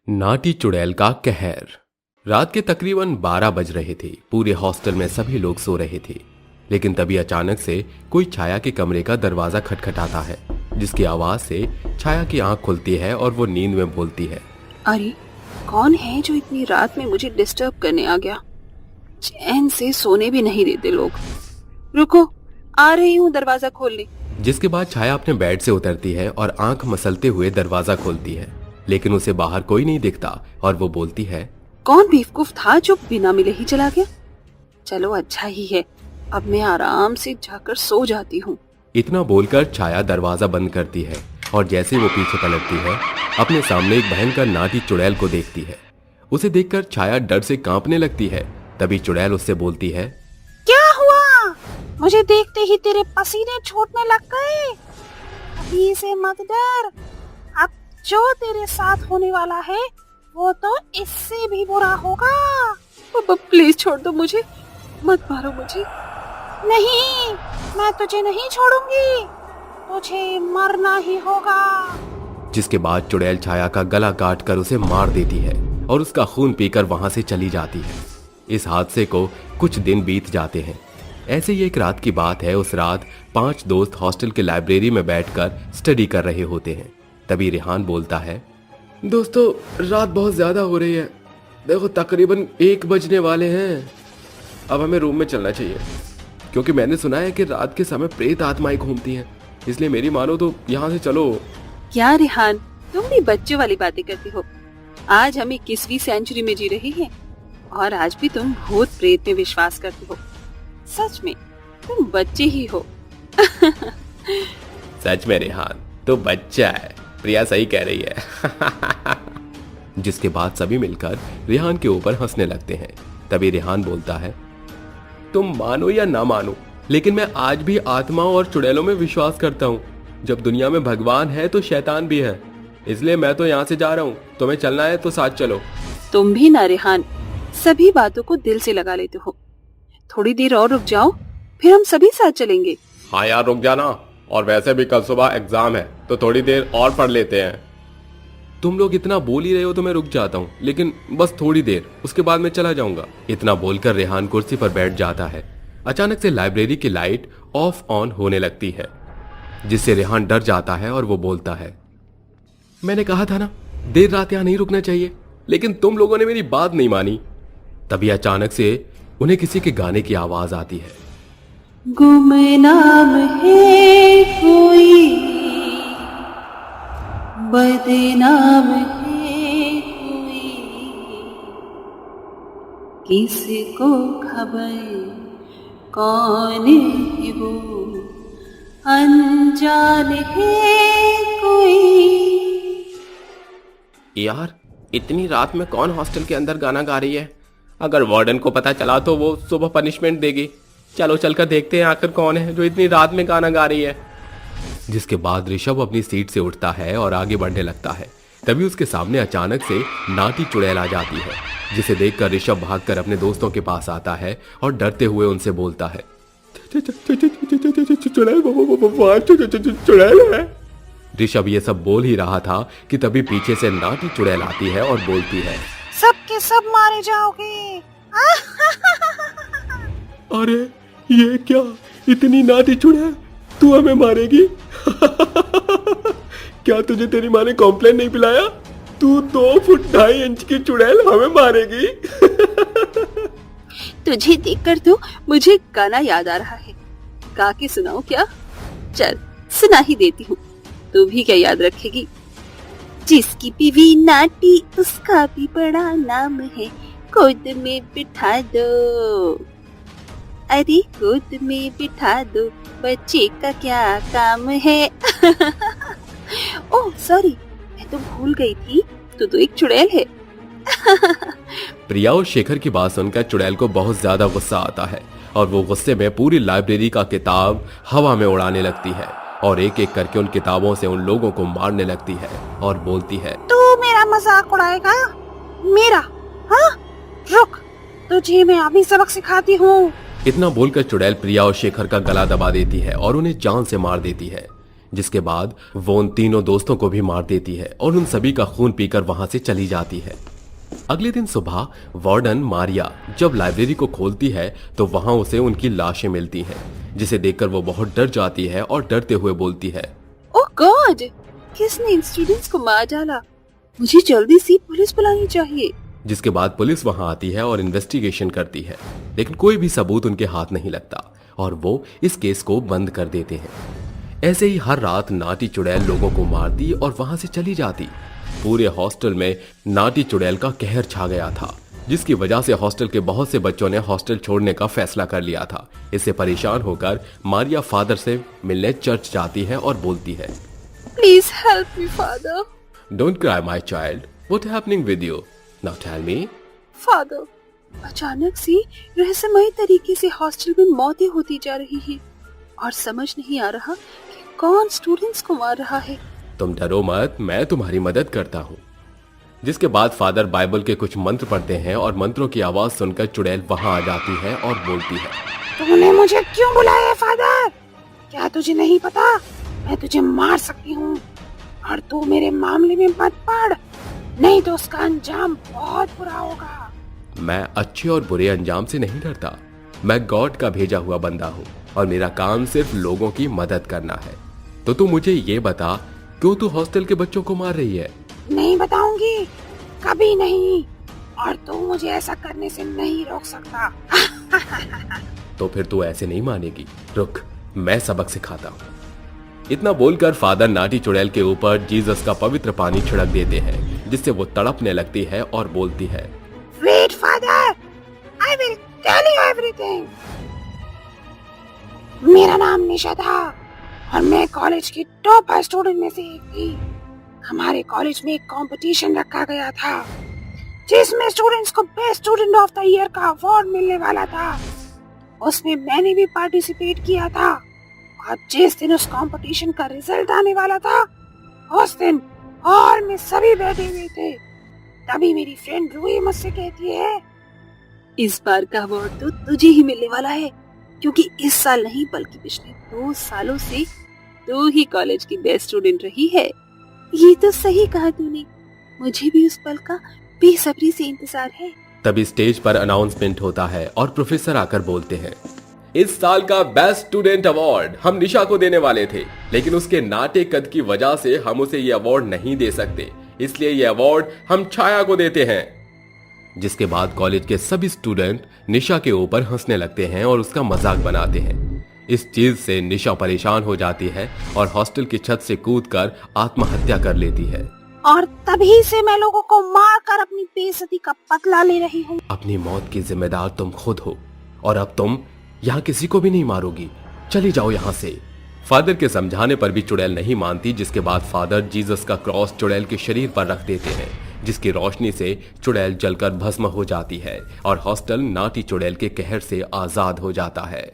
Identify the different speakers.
Speaker 1: नाटी चुड़ैल का कहर। रात के तकरीबन 12 बज रहे थे। पूरे हॉस्टल में सभी लोग सो रहे थे, लेकिन तभी अचानक से कोई छाया के कमरे का दरवाजा खटखटाता है, जिसकी आवाज से छाया की आंख खुलती है और वो नींद में बोलती है,
Speaker 2: अरे कौन है जो इतनी रात में मुझे डिस्टर्ब करने आ गया। चैन से सोने भी नहीं देते लोग। रुको, आ रही हूँ दरवाजा खोलने।
Speaker 1: जिसके बाद छाया अपने बेड से उतरती है और आंख मसलते हुए दरवाजा खोलती है, लेकिन उसे बाहर कोई नहीं दिखता और वो बोलती है,
Speaker 2: कौन बेवकूफ था जो बिना मिले ही चला गया। चलो अच्छा ही है, अब मैं आराम से जाकर सो जाती हूँ।
Speaker 1: इतना बोलकर छाया दरवाजा बंद करती है और जैसे वो पीछे पलटती है, अपने सामने एक भयंकर नाटी चुड़ैल को देखती है। उसे देखकर छाया डर से कांपने लगती है। तभी चुड़ैल उससे बोलती है,
Speaker 2: क्या हुआ? मुझे देखते ही तेरे पसीने छूटने लग गए। अभी से मत डर, अब जो तेरे साथ होने वाला है वो तो इससे भी बुरा होगा। प्लीज छोड़ दो मुझे, मत मारो मुझे। नहीं, मैं तुझे नहीं छोड़ूंगी, तुझे मरना ही होगा।
Speaker 1: जिसके बाद चुड़ैल छाया का गला काट कर उसे मार देती है और उसका खून पीकर वहां से चली जाती है। इस हादसे को कुछ दिन बीत जाते हैं। ऐसे ही एक रात की बात है। उस रात 5 दोस्त हॉस्टल के लाइब्रेरी में बैठकर स्टडी कर रहे होते हैं। तभी रेहान बोलता है, दोस्तों रात बहुत ज्यादा हो रही है, देखो तकरीबन 1 बजने वाले हैं। अब हमें रूम में चलना चाहिए, क्योंकि मैंने सुना है कि रात के समय प्रेत आत्माएं घूमती हैं, इसलिए मेरी मानो तो यहाँ से चलो।
Speaker 2: क्या रेहान, तुम भी बच्चों वाली बातें करती हो। आज हम 21वीं सेंचुरी में जी रहे हैं और आज भी तुम भूत प्रेत में विश्वास करते हो। सच में तुम बच्चे ही हो।
Speaker 1: सच में रेहान तो बच्चा है, प्रिया सही कह रही है। जिसके बाद सभी मिलकर रेहान के ऊपर हंसने लगते हैं। तभी रेहान बोलता है, तुम मानो या ना मानो, लेकिन मैं आज भी आत्माओं और चुड़ैलों में विश्वास करता हूँ। जब दुनिया में भगवान है तो शैतान भी है, इसलिए मैं तो यहाँ से जा रहा हूँ। तुम्हें चलना है तो साथ चलो।
Speaker 2: तुम भी ना रेहान, सभी बातों को दिल से लगा लेते हो। थोड़ी देर और रुक जाओ, फिर हम सभी साथ चलेंगे।
Speaker 1: हाँ यार रुक जाना, और वैसे भी कल सुबह एग्जाम है तो थोड़ी देर और पढ़ लेते हैं। तुम लोग इतना बोल ही रहे हो तो मैं रुक जाता हूँ, लेकिन बस थोड़ी देर, उसके बाद मैं चला जाऊंगा। इतना बोलकर रेहान कुर्सी पर बैठ जाता है। अचानक से लाइब्रेरी की लाइट ऑफ ऑन होने लगती है, जिससे रेहान डर जाता है और वो बोलता है, मैंने कहा था ना देर रात यहाँ नहीं रुकना चाहिए, लेकिन तुम लोगों ने मेरी बात नहीं मानी। तभी अचानक से उन्हें किसी के गाने की आवाज आती है,
Speaker 2: गुमनाम है कोई, बदनाम है कोई, किसको खबर कौन है वो, अनजान है कोई।
Speaker 1: यार इतनी रात में कौन हॉस्टल के अंदर गाना गा रही है? अगर वार्डन को पता चला तो वो सुबह पनिशमेंट देगी। चलो चलकर देखते हैं आखिर कौन है जो इतनी रात में गाना गा रही है। जिसके बाद ऋषभ अपनी सीट से उठता है और आगे बढ़ने लगता है। तभी उसके सामने अचानक से नाटी चुड़ैल आ जाती है, जिसे देखकर ऋषभ भागकर अपने दोस्तों के पास आता है और डरते हुए उनसे बोलता है, चुड़ैल है। ऋषभ ये सब बोल ही रहा था कि तभी पीछे से नाटी चुड़ैल आती है और बोलती है,
Speaker 2: सब के सब मारे जाओगे।
Speaker 1: अरे ये क्या, इतनी नाटी चुड़ैल, तू हमें मारेगी? क्या तुझे तेरी माँ ने कॉम्प्लेन नहीं पिलाया? तू 2 फुट 2.5 इंच की चुड़ैल हमें मारेगी?
Speaker 2: तुझे देखकर तो मुझे गाना याद आ रहा है, गा के सुनाओ क्या? चल सुना ही देती हूँ, तू भी क्या याद रखेगी। जिसकी बीवी नाटी उसका भी बड़ा नाम है, गोद में बिठा दो, अरे गोद में बिठा दो, बच्चे का क्या काम है। ओह सॉरी, मैं तो भूल गई थी, तो एक चुड़ैल है।
Speaker 1: प्रिया और शेखर की बात सुनकर चुड़ैल को बहुत ज्यादा गुस्सा आता है और वो गुस्से में पूरी लाइब्रेरी का किताब हवा में उड़ाने लगती है और एक एक करके उन किताबों से उन लोगों को मारने लगती है और बोलती है,
Speaker 2: तू मेरा मजाक उड़ाएगा? मेरा? हाँ रुक, तुझे मैं अभी सबक सिखाती हूँ।
Speaker 1: इतना बोलकर चुड़ैल प्रिया और शेखर का गला दबा देती है और उन्हें जान से मार देती है। जिसके बाद वो उन तीनों दोस्तों को भी मार देती है और उन सभी का खून पीकर वहां से चली जाती है। अगले दिन सुबह वार्डन मारिया जब लाइब्रेरी को खोलती है तो वहां उसे उनकी लाशें मिलती हैं, जिसे देखकर वो बहुत डर जाती है और डरते हुए बोलती है,
Speaker 2: ओह गॉड, किसने इन स्टूडेंट्स को मार डाला? मुझे जल्दी से पुलिस बुलानी चाहिए।
Speaker 1: जिसके बाद पुलिस वहां आती है और इन्वेस्टिगेशन करती है, लेकिन कोई भी सबूत उनके हाथ नहीं लगता और वो इस केस को बंद कर देते हैं। ऐसे ही हर रात नाटी चुड़ैल लोगों को मारती और वहां से चली जाती। पूरे हॉस्टल में नाटी चुड़ैल का कहर छा गया था, जिसकी वजह से हॉस्टल के बहुत से बच्चों ने हॉस्टल छोड़ने का फैसला कर लिया था। इससे परेशान होकर मारिया फादर से मिलने चर्च जाती है और बोलती है,
Speaker 2: please help me father.
Speaker 1: Don't cry my child, what happening with you, now tell me.
Speaker 2: Father, अचानक से रहस्यमय तरीके से हॉस्टल में मौतें होती जा रही हैं और समझ नहीं आ रहा कि कौन स्टूडेंट्स को मार रहा है।
Speaker 1: तुम डरो मत, मैं तुम्हारी मदद करता हूँ। जिसके बाद फादर बाइबल के कुछ मंत्र पढ़ते हैं और मंत्रों की आवाज सुनकर चुड़ैल वहां आ जाती है और बोलती है,
Speaker 2: तूने मुझे क्यों बुलाया फादर? क्या तुझे नहीं पता मैं तुझे मार सकती हूँ और तू मेरे मामले में मत पड़, नहीं तो उसका अंजाम बहुत बुरा होगा।
Speaker 1: मैं अच्छे और बुरे अंजाम से नहीं डरता। मैं गॉड का भेजा हुआ बंदा हूँ और मेरा काम सिर्फ लोगों की मदद करना है। तो तू मुझे ये बता, क्यों तू हॉस्टल के बच्चों को मार रही है?
Speaker 2: नहीं बताऊंगी, कभी नहीं, और तू मुझे ऐसा करने से नहीं रोक सकता।
Speaker 1: तो फिर तू ऐसे नहीं मानेगी, रुक मैं सबक सिखाता हूँ। इतना बोलकर फादर नाटी चुड़ैल के ऊपर जीसस का पवित्र पानी छिड़क देते हैं, जिससे वो तड़पने लगती है और बोलती है,
Speaker 2: wait father, I will tell you everything. मेरा नाम निशा था और मैं कॉलेज की टॉपर स्टूडेंट में से एक थी। हमारे कॉलेज में एक कंपटीशन रखा गया था जिसमें स्टूडेंट्स को best student of the year का अवार्ड मिलने वाला था। उसमें मैंने भी पार्टिसिपेट किया था और जिस दिन उस कंपटीशन का रिजल्ट आने वाला था उस दिन हॉल में सभी बैठे हुए थे। तभी मेरी फ्रेंड रूही मुझसे कहती है, इस बार का अवार्ड तो तुझे ही मिलने वाला है, क्योंकि इस साल नहीं बल्कि पिछले 2 सालों से तू ही कॉलेज की बेस्ट स्टूडेंट रही है। ये तो सही कहा तूने, मुझे भी उस पल का बेसब्री से इंतजार है।
Speaker 1: तभी स्टेज पर अनाउंसमेंट होता है और प्रोफेसर आकर बोलते हैं, इस साल का बेस्ट स्टूडेंट अवार्ड हम निशा को देने वाले थे, लेकिन उसके नाटे कद की वजह से हम उसे ये अवार्ड नहीं दे सकते, इसलिए ये अवार्ड हम छाया को देते हैं। जिसके बाद कॉलेज के सभी स्टूडेंट निशा के ऊपर हंसने लगते हैं और उसका मजाक बनाते हैं। इस चीज से निशा परेशान हो जाती है और हॉस्टल की छत से कूदकर आत्महत्या कर लेती है।
Speaker 2: और तभी से मैं लोगों को मारकर अपनी बेइज्जती का बदला ले रही हूँ।
Speaker 1: अपनी मौत की जिम्मेदार तुम खुद हो और अब तुम यहाँ किसी को भी नहीं मारोगी, चली जाओ यहाँ से। फादर के समझाने पर भी चुड़ैल नहीं मानती, जिसके बाद फादर जीसस का क्रॉस चुड़ैल के शरीर पर रख देते हैं, जिसकी रोशनी से चुड़ैल जलकर भस्म हो जाती है और हॉस्टल नाटी चुड़ैल के कहर से आजाद हो जाता है।